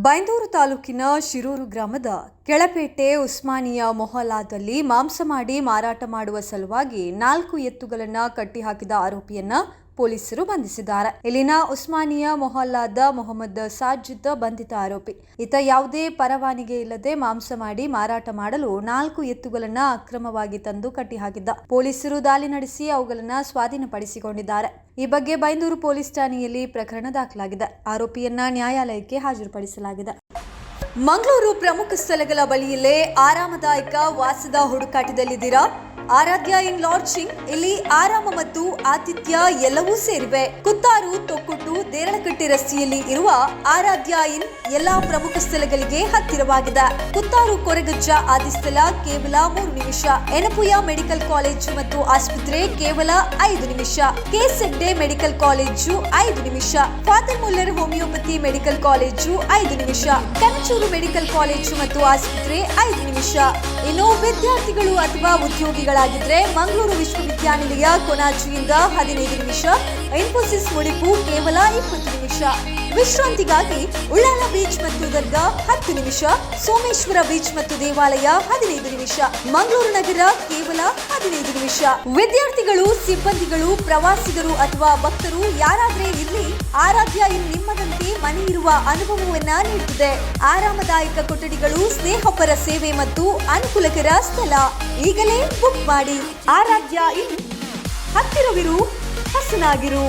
ಬೈಂದೂರು ತಾಲೂಕಿನ ಶಿರೂರು ಗ್ರಾಮದ ಕೆಳಪೇಟೆ ಉಸ್ಮಾನಿಯಾ ಮೊಹಲ್ಲಾದಲ್ಲಿ ಮಾಂಸ ಮಾಡಿ ಮಾರಾಟ ಮಾಡುವ ಸಲುವಾಗಿ 4 ಎತ್ತುಗಳನ್ನು ಕಟ್ಟಿಹಾಕಿದ ಆರೋಪಿಯನ್ನ ಪೊಲೀಸರು ಬಂಧಿಸಿದ್ದಾರೆ. ಇಲ್ಲಿನ ಉಸ್ಮಾನಿಯಾ ಮೊಹಲ್ಲಾದ ಮೊಹಮ್ಮದ್ ಸಾಜಿದ್ ಬಂಧಿತ ಆರೋಪಿ. ಈತ ಯಾವುದೇ ಪರವಾನಗಿ ಇಲ್ಲದೆ ಮಾಂಸ ಮಾಡಿ ಮಾರಾಟ ಮಾಡಲು 4 ಎತ್ತುಗಳನ್ನು ಅಕ್ರಮವಾಗಿ ತಂದು ಕಟ್ಟಿಹಾಕಿದ್ದ. ಪೊಲೀಸರು ದಾಳಿ ನಡೆಸಿ ಅವುಗಳನ್ನು ಸ್ವಾಧೀನಪಡಿಸಿಕೊಂಡಿದ್ದಾರೆ. ಈ ಬಗ್ಗೆ ಬೈಂದೂರು ಪೊಲೀಸ್ ಠಾಣೆಯಲ್ಲಿ ಪ್ರಕರಣ ದಾಖಲಾಗಿದೆ. ಆರೋಪಿಯನ್ನ ನ್ಯಾಯಾಲಯಕ್ಕೆ ಹಾಜರುಪಡಿಸಲಾಗಿದೆ. ಮಂಗಳೂರು ಪ್ರಮುಖ ಸ್ಥಳಗಳ ಬಳಿಯಲ್ಲೇ ಆರಾಮದಾಯಕ ವಾಸದ ಹುಡುಕಾಟದಲ್ಲಿದ್ದೀರಾ? ಆರಾಧ್ಯ ಇನ್ ಲಾಡ್ಜಿಂಗ್. ಇಲ್ಲಿ ಆರಾಮ ಮತ್ತು ಆತಿಥ್ಯ ಎಲ್ಲವೂ ಸೇರಿವೆ. ಕುತ್ತಾರು, ತೊಕ್ಕೊಟ್ಟು, ದೇರಳಕಟ್ಟೆ ರಸ್ತೆಯಲ್ಲಿ ಇರುವ ಆರಾಧ್ಯ ಇನ್ ಎಲ್ಲಾ ಪ್ರಮುಖ ಸ್ಥಳಗಳಿಗೆ ಹತ್ತಿರವಾಗಿದೆ. ಕುತ್ತಾರು ಕೊರಗಜ್ಜ ಆದಿಸ್ಥಳ ಕೇವಲ 3 ನಿಮಿಷ. ಎನಪುಯ ಮೆಡಿಕಲ್ ಕಾಲೇಜು ಮತ್ತು ಆಸ್ಪತ್ರೆ ಕೇವಲ 5 ನಿಮಿಷ. ಕೆಎಸ್ ಹೆಗ್ಡೆ ಮೆಡಿಕಲ್ ಕಾಲೇಜು 5 ನಿಮಿಷ. Father Muller homeopathy medical college 5 ನಿಮಿಷ. ಕನಚೂರು ಮೆಡಿಕಲ್ ಕಾಲೇಜು ಮತ್ತು ಆಸ್ಪತ್ರೆ 5 ನಿಮಿಷ. ಇನ್ನು ವಿದ್ಯಾರ್ಥಿಗಳು ಅಥವಾ ಉದ್ಯೋಗಿಗಳಾಗಿದ್ರೆ ಮಂಗಳೂರು ವಿಶ್ವವಿದ್ಯಾನಿಲಯ ಕೊನಾಜಿಯಿಂದ 15 ನಿಮಿಷ. ಇನ್ಫೋಸಿಸ್ ಮುಡಿಪು ಕೇವಲ 20 ನಿಮಿಷ. ವಿಶ್ರಾಂತಿಗಾಗಿ ಉಳ್ಳಾಲ ಬೀಚ್ ಮತ್ತು ದರ್ಗಾ 10 ನಿಮಿಷ. ಸೋಮೇಶ್ವರ ಬೀಚ್ ಮತ್ತು ದೇವಾಲಯ 15 ನಿಮಿಷ. ಮಂಗಳೂರು ನಗರ ಕೇವಲ 15 ನಿಮಿಷ. ವಿದ್ಯಾರ್ಥಿಗಳು, ಸಿಬ್ಬಂದಿಗಳು, ಪ್ರವಾಸಿಗರು ಅಥವಾ ಭಕ್ತರು ಯಾರಾದ್ರೆ ಇರ್ಲಿ, ಆರಾಧ್ಯ ಇನ್ ನಿಮ್ಮದಂತೆ ಮನೆ ಇರುವ ಅನುಭವವನ್ನ ನೀಡುತ್ತದೆ. ಆರಾಮದಾಯಕ ಕೊಠಡಿಗಳು, ಸ್ನೇಹಪರ ಸೇವೆ ಮತ್ತು ಅನುಕೂಲಕರ ಸ್ಥಳ. ಈಗಲೇ ಬುಕ್ ಮಾಡಿ. ಆರಾಧ್ಯ ಇನ್, ಹತ್ತಿರವಿರು, ಹಸನಾಗಿರು.